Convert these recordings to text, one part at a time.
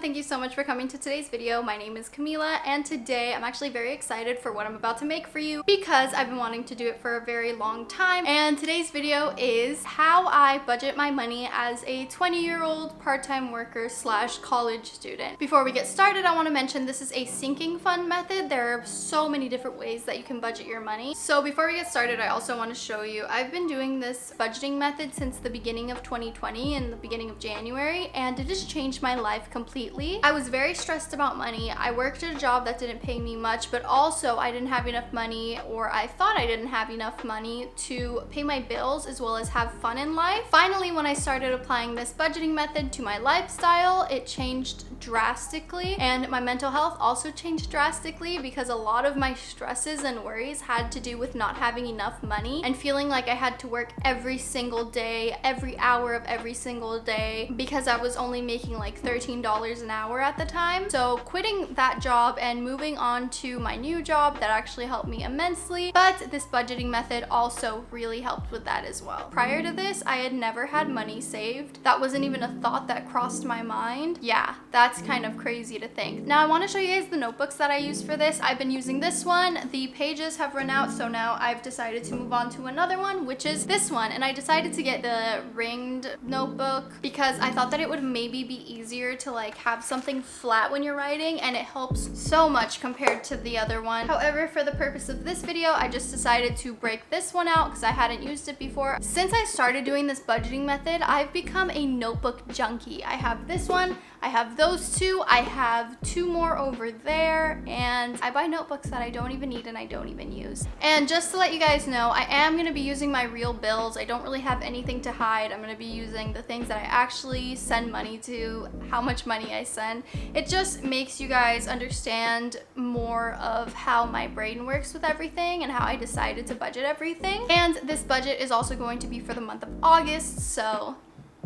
thank you so much for coming to today's video. My name is Camila, and today I'm actually very excited for what I'm about to make for you because I've been wanting to do it for a very long time. And today's video is how I budget my money as a 20-year-old part-time worker slash college student. Before we get started, I want to mention this is a sinking fund method. There are so many different ways that you can budget your money. So before we get started, I also want to show you, I've been doing this budgeting method since the beginning of 2020 and the beginning of January, and it has changed my life completely. I was very stressed about money. I worked at a job that didn't pay me much, but also I didn't have enough money, or I thought I didn't have enough money to pay my bills as well as have fun in life. Finally, when I started applying this budgeting method to my lifestyle, it changed drastically, and my mental health also changed drastically because a lot of my stresses and worries had to do with not having enough money and feeling like I had to work every single day, every hour of every single day, because I was only making like $13 an hour at the time. So quitting that job and moving on to my new job, that actually helped me immensely, but this budgeting method also really helped with that as well. Prior to this, I had never had money saved. That wasn't even a thought that crossed my mind. Yeah, that's kind of crazy to think. Now I want to show you guys the notebooks that I use for this. I've been using this one. The pages have run out, so now I've decided to move on to another one, which is this one. And I decided to get the ringed notebook because I thought that it would maybe be easier to like have something flat when you're writing, and it helps so much compared to the other one. However, for the purpose of this video, I just decided to break this one out because I hadn't used it before. Since I started doing this budgeting method, I've become a notebook junkie. I have this one, I have those two, I have two more over there, and I buy notebooks that I don't even need and I don't even use. And just to let you guys know, I am going to be using my real bills. I don't really have anything to hide. I'm going to be using the things that I actually send money to, how much money I send. It just makes you guys understand more of how my brain works with everything and how I decided to budget everything. And this budget is also going to be for the month of August, so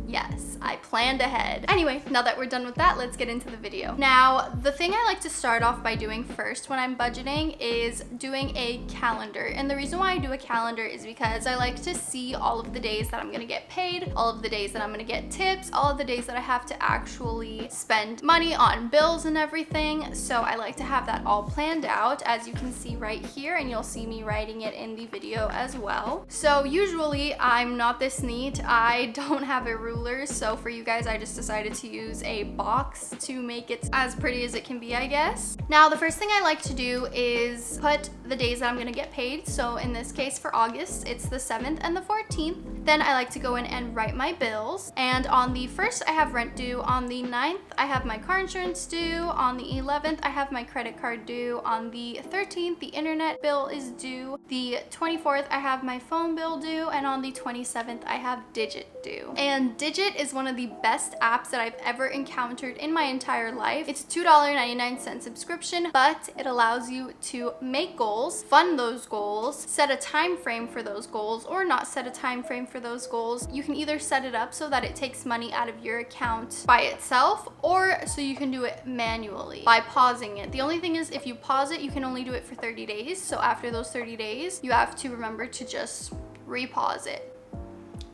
yes, I planned ahead. Anyway, now that we're done with that, let's get into the video. Now, the thing I like to start off by doing first when I'm budgeting is doing a calendar. And the reason why I do a calendar is because I like to see all of the days that I'm gonna get paid, all of the days that I'm gonna get tips, all of the days that I have to actually spend money on bills and everything. So I like to have that all planned out, as you can see right here, and you'll see me writing it in the video as well. So usually I'm not this neat. I don't have a ruler, so for you guys I just decided to use a box to make it as pretty as it can be, I guess. Now the first thing I like to do is put the days that I'm gonna get paid. So in this case for August, it's the 7th and the 14th. Then I like to go in and write my bills, and on the 1st I have rent due, on the 9th I have my car insurance due, on the 11th I have my credit card due, on the 13th the internet bill is due, the 24th I have my phone bill due, and on the 27th I have Digit due. And Digit is one of the best apps that I've ever encountered in my entire life. It's a $2.99 subscription, but it allows you to make goals, fund those goals, set a time frame for those goals, or not set a time frame for those goals. You can either set it up so that it takes money out of your account by itself, or so you can do it manually by pausing it. The only thing is, if you pause it, you can only do it for 30 days. So after those 30 days, you have to remember to just repause it.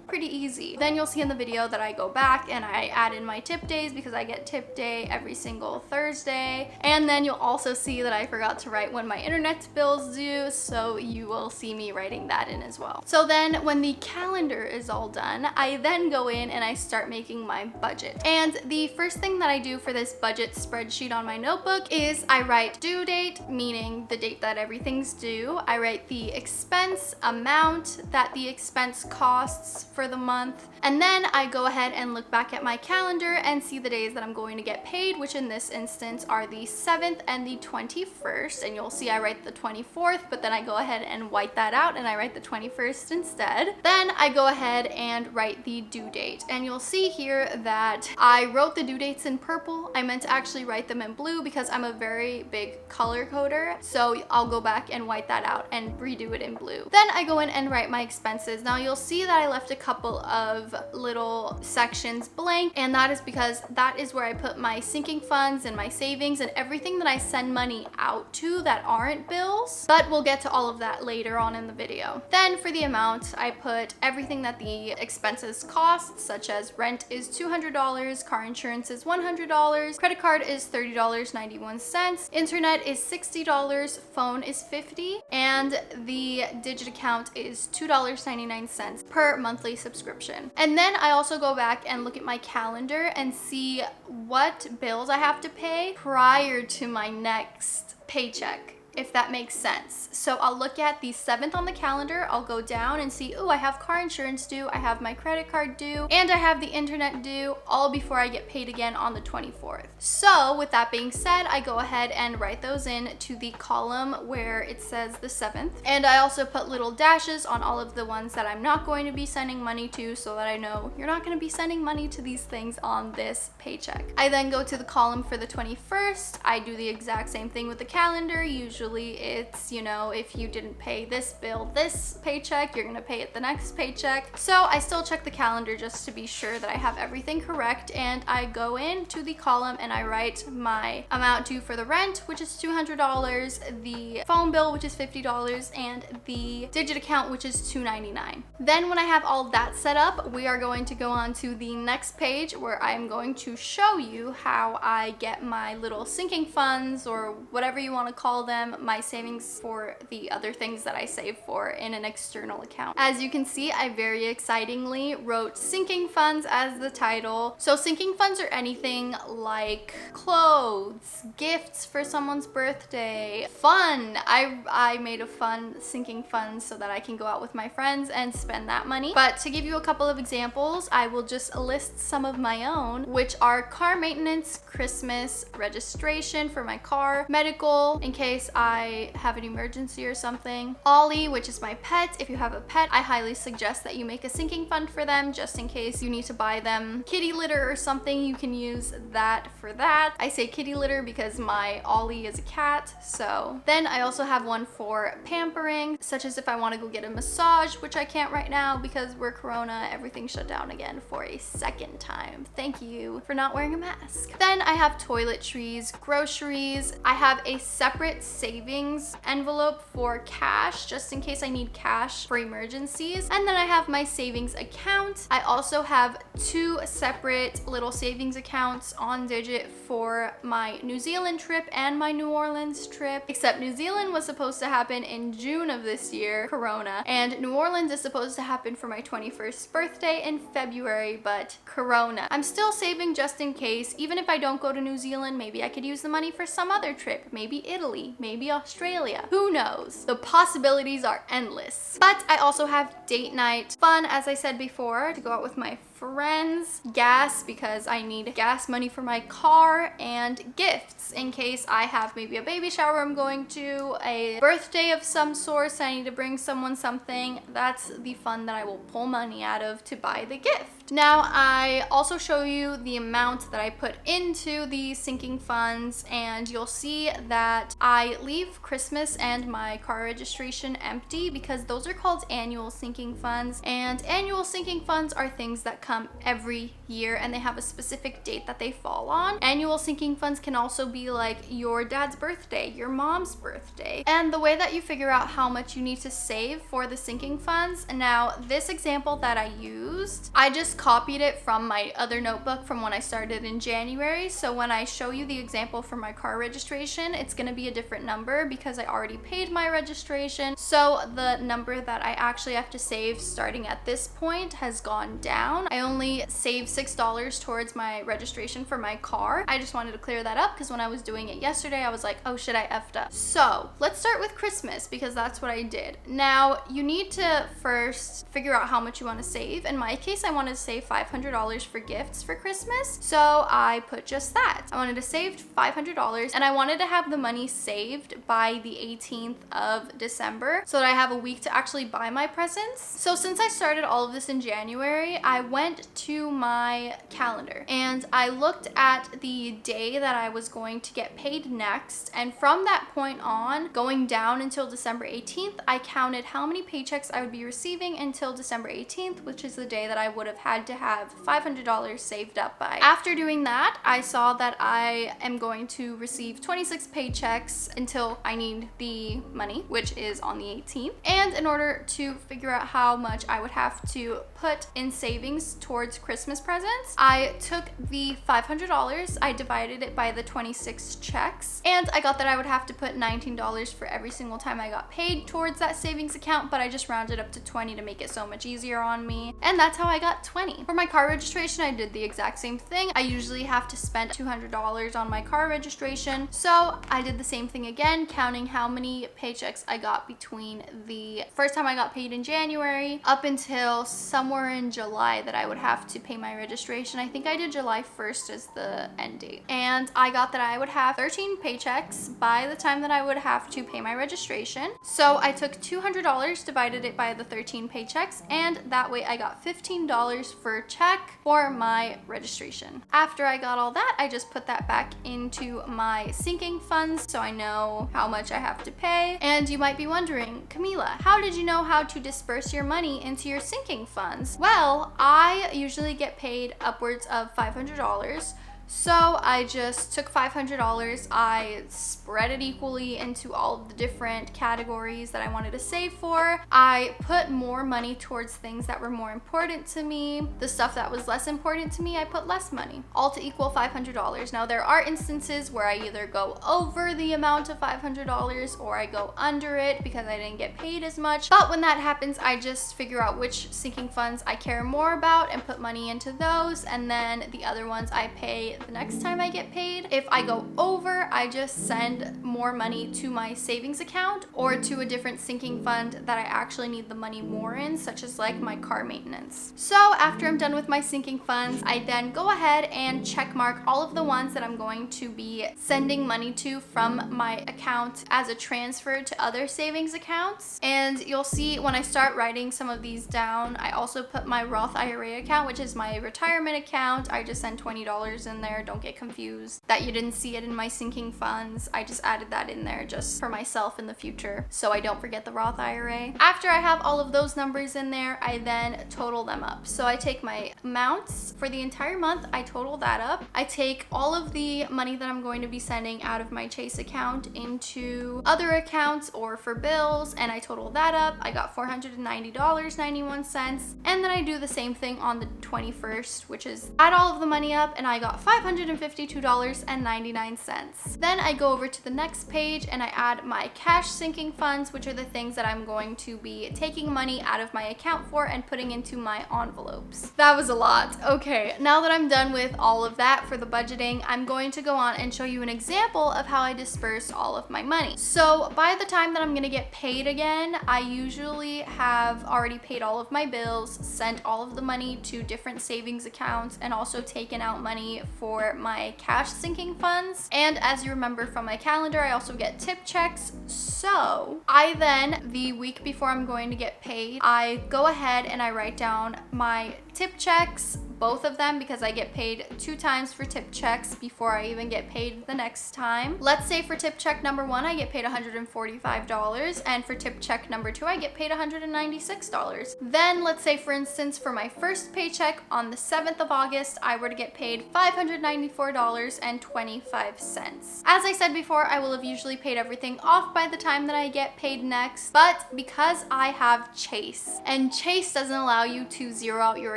Pretty easy. Then you'll see in the video that I go back and I add in my tip days because I get tip day every single Thursday. And then you'll also see that I forgot to write when my internet bill's due, so you will see me writing that in as well. So then when the calendar is all done, I then go in and I start making my budget. And the first thing that I do for this budget spreadsheet on my notebook is I write due date, meaning the date that everything's due. I write the expense amount that the expense costs for the month, and then I go ahead and look back at my calendar and see the days that I'm going to get paid, which in this instance are the 7th and the 21st. And you'll see I write the 24th, but then I go ahead and white that out and I write the 21st instead. Then I go ahead and write the due date, and you'll see here that I wrote the due dates in purple. I meant to actually write them in blue because I'm a very big color coder, so I'll go back and white that out and redo it in blue. Then I go in and write my expenses. Now you'll see that I left a couple couple of little sections blank, and that is because that is where I put my sinking funds and my savings and everything that I send money out to that aren't bills, but we'll get to all of that later on in the video. Then for the amount, I put everything that the expenses cost, such as rent is $200, car insurance is $100, credit card is $30.91, internet is $60, phone is $50, and the digit account is $2.99 per monthly subscription. And then I also go back and look at my calendar and see what bills I have to pay prior to my next paycheck, if that makes sense. So I'll look at the 7th on the calendar, I'll go down and see, oh, I have car insurance due, I have my credit card due, and I have the internet due, all before I get paid again on the 24th. So with that being said, I go ahead and write those in to the column where it says the 7th. And I also put little dashes on all of the ones that I'm not going to be sending money to, so that I know you're not going to be sending money to these things on this paycheck. I then go to the column for the 21st. I do the exact same thing with the calendar. Usually it's, you know, if you didn't pay this bill this paycheck, you're gonna pay it the next paycheck. So I still check the calendar just to be sure that I have everything correct, and I go into the column and I write my amount due for the rent, which is $200, the phone bill, which is $50, and the digit account, which is $2.99. Then when I have all that set up, we are going to go on to the next page where I'm going to show you how I get my little sinking funds, or whatever you want to call them, my savings for the other things that I save for in an external account. As you can see, I very excitingly wrote sinking funds as the title. So sinking funds are anything like clothes, gifts for someone's birthday, fun. I made a fun sinking fund so that I can go out with my friends and spend that money. But to give you a couple of examples, I will just list some of my own, which are car maintenance, Christmas, registration for my car, medical in case I have an emergency or something, Ollie, which is my pet. If you have a pet, I highly suggest that you make a sinking fund for them just in case you need to buy them kitty litter or something. You can use that for that. I say kitty litter because my Ollie is a cat. So then I also have one for pampering, such as if I want to go get a massage, which I can't right now because we're corona, everything shut down again for a second time. Thank you for not wearing a mask. Then I have toiletries, groceries. I have a separate savings envelope for cash just in case I need cash for emergencies. And then I have my savings account. I also have 2 separate little savings accounts on Digit for my New Zealand trip and my New Orleans trip, except New Zealand was supposed to happen in June of this year, corona, and New Orleans is supposed to happen for my 21st birthday in February, but corona. I'm still saving just in case. Even if I don't go to New Zealand, maybe I could use the money for some other trip, maybe Italy, maybe Australia, who knows? The possibilities are endless. But I also have date night fun, as I said before, to go out with my friends, gas because I need gas money for my car, and gifts in case I have maybe a baby shower I'm going to, a birthday of some sort, so I need to bring someone something. That's the fund that I will pull money out of to buy the gift. Now I also show you the amount that I put into the sinking funds, and you'll see that I leave Christmas and my car registration empty because those are called annual sinking funds, and annual sinking funds are things that come every year and they have a specific date that they fall on. Annual sinking funds can also be like your dad's birthday, your mom's birthday. And the way that you figure out how much you need to save for the sinking funds, now this example that I used, I just copied it from my other notebook from when I started in January. So when I show you the example for my car registration, it's going to be a different number because I already paid my registration. So the number that I actually have to save starting at this point has gone down. I only saved $6 towards my registration for my car. I just wanted to clear that up because when I was doing it yesterday, I was like, oh shit, I effed up. So let's start with Christmas because that's what I did. Now you need to first figure out how much you want to save. In my case, I wanted to save $500 for gifts for Christmas. So I put just that. I wanted to save $500 and I wanted to have the money saved by the 18th of December so that I have a week to actually buy my presents. So since I started all of this in January, I went went to my calendar and I looked at the day that I was going to get paid next, and from that point on, going down until December 18th, I counted how many paychecks I would be receiving until December 18th, which is the day that I would have had to have $500 saved up by. After doing that, I saw that I am going to receive 26 paychecks until I need the money, which is on the 18th. And in order to figure out how much I would have to put in savings towards Christmas presents, I took the $500, I divided it by the 26 checks, and I got that I would have to put $19 for every single time I got paid towards that savings account, but I just rounded up to 20 to make it so much easier on me. And that's how I got 20. For my car registration, I did the exact same thing. I usually have to spend $200 on my car registration, so I did the same thing again, counting how many paychecks I got between the first time I got paid in January up until somewhere in July that I would have to pay my registration. I think I did July 1st as the end date. And I got that I would have 13 paychecks by the time that I would have to pay my registration. So I took $200, divided it by the 13 paychecks, and that way I got $15 per check for my registration. After I got all that, I just put that back into my sinking funds so I know how much I have to pay. And you might be wondering, Camila, how did you know how to disperse your money into your sinking funds? Well, I usually get paid upwards of $500. So I just took $500, I spread it equally into all of the different categories that I wanted to save for. I put more money towards things that were more important to me. The stuff that was less important to me, I put less money, all to equal $500. Now there are instances where I either go over the amount of $500 or I go under it because I didn't get paid as much. But when that happens, I just figure out which sinking funds I care more about and put money into those, and then the other ones I pay the next time I get paid. If I go over, I just send more money to my savings account or to a different sinking fund that I actually need the money more in, such as like my car maintenance. So after I'm done with my sinking funds, I then go ahead and check mark all of the ones that I'm going to be sending money to from my account as a transfer to other savings accounts. And you'll see when I start writing some of these down, I also put my Roth IRA account, which is my retirement account. I just send $20 in there. Don't get confused that you didn't see it in my sinking funds. I just added that in there just for myself in the future so I don't forget the Roth IRA. After I have all of those numbers in there, I then total them up. So I take my amounts for the entire month, I total that up. I take all of the money that I'm going to be sending out of my Chase account into other accounts or for bills, and I total that up. I got $490.91, and then I do the same thing on the 21st, which is add all of the money up, and I got $552.99. Then I go over to the next page and I add my cash sinking funds, which are the things that I'm going to be taking money out of my account for and putting into my envelopes. That was a lot. Okay, now that I'm done with all of that for the budgeting, I'm going to go on and show you an example of how I disperse all of my money. So by the time that I'm gonna get paid again, I usually have already paid all of my bills, sent all of the money to different savings accounts, and also taken out money for my cash sinking funds. And as you remember from my calendar, I also get tip checks. So I then, the week before I'm going to get paid, I go ahead and I write down my tip checks, both of them, because I get paid 2 times for tip checks before I even get paid the next time. Let's say for tip check number 1, I get paid $145, and for tip check number 2, I get paid $196. Then let's say, for instance, for my first paycheck on the 7th of August, I were to get paid $594.25. As I said before, I will have usually paid everything off by the time that I get paid next, but because I have Chase, and Chase doesn't allow you to zero out your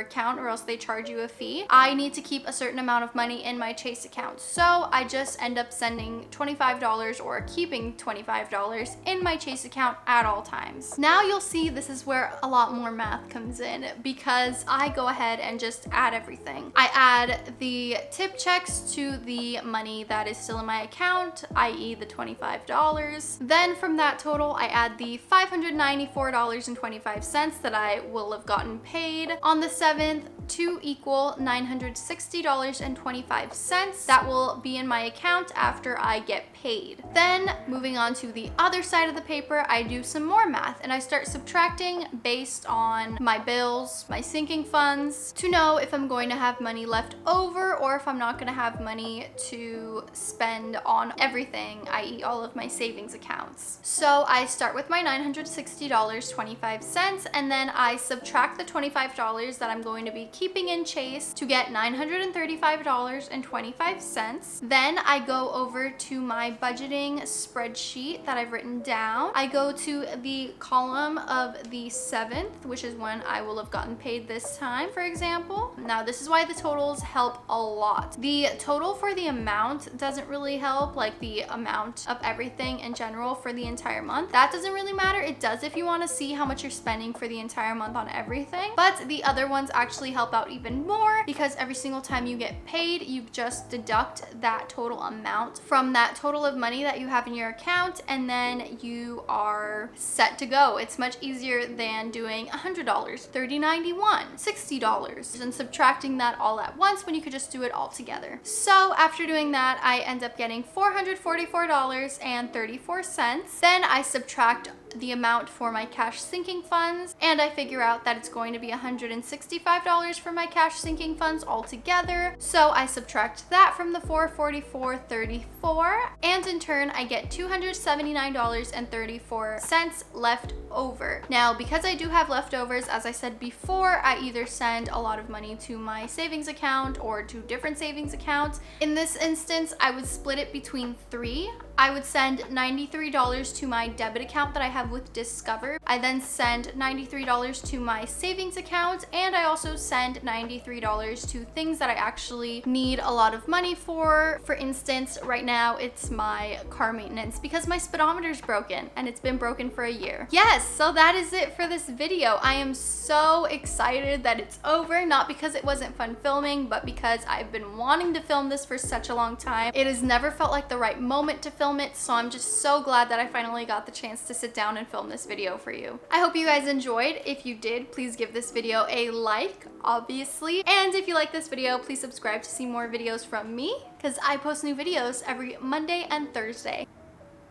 account or else they charge you a fee, I need to keep a certain amount of money in my Chase account. So I just end up sending $25 or keeping $25 in my Chase account at all times. Now you'll see this is where a lot more math comes in, because I go ahead and just add everything. I add the tip checks to the money that is still in my account, i.e. the $25. Then from that total, I add the $594.25 that I will have gotten paid on the 7th, to equal $960.25. That will be in my account after I get paid. Then moving on to the other side of the paper, I do some more math and I start subtracting based on my bills, my sinking funds, to know if I'm going to have money left over or if I'm not going to have money to spend on everything, i.e. all of my savings accounts. So I start with my $960.25 and then I subtract the $25 that I'm going to be keeping in Chase to get $935.25. Then I go over to my budgeting spreadsheet that I've written down. I go to the column of the 7th, which is when I will have gotten paid this time, for example. Now this is why the totals help a lot. The total for the amount doesn't really help, like the amount of everything in general for the entire month. That doesn't really matter. It does if you want to see how much you're spending for the entire month on everything, but the other ones actually help out even more because every single time you get paid, you just deduct that total amount from that total of money that you have in your account, and then you are set to go. It's much easier than doing $100, $30.91, $60, and subtracting that all at once when you could just do it all together. So after doing that, I end up getting $444.34. Then I subtract the amount for my cash sinking funds, and I figure out that it's going to be $165 for my cash sinking funds altogether. So I subtract that from the $444.34, and in turn I get $279.34 left over. Now, because I do have leftovers, as I said before, I either send a lot of money to my savings account or to different savings accounts. In this instance, I would split it between 3. I would send $93 to my debit account that I have with Discover. I then send $93 to my savings account, and I also send $93 to things that I actually need a lot of money for. For instance, right now it's my car maintenance because my speedometer is broken and it's been broken for a year. Yes, so that is it for this video. I am so excited that it's over, not because it wasn't fun filming, but because I've been wanting to film this for such a long time. It has never felt like the right moment to film it, so I'm just so glad that I finally got the chance to sit down and film this video for you. I hope you guys enjoyed. If you did, please give this video a like, obviously. And if you like this video, please subscribe to see more videos from me, because I post new videos every Monday and Thursday.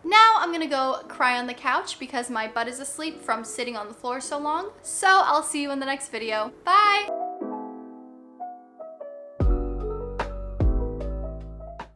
Now I'm gonna go cry on the couch because my butt is asleep from sitting on the floor so long. So I'll see you in the next video. Bye!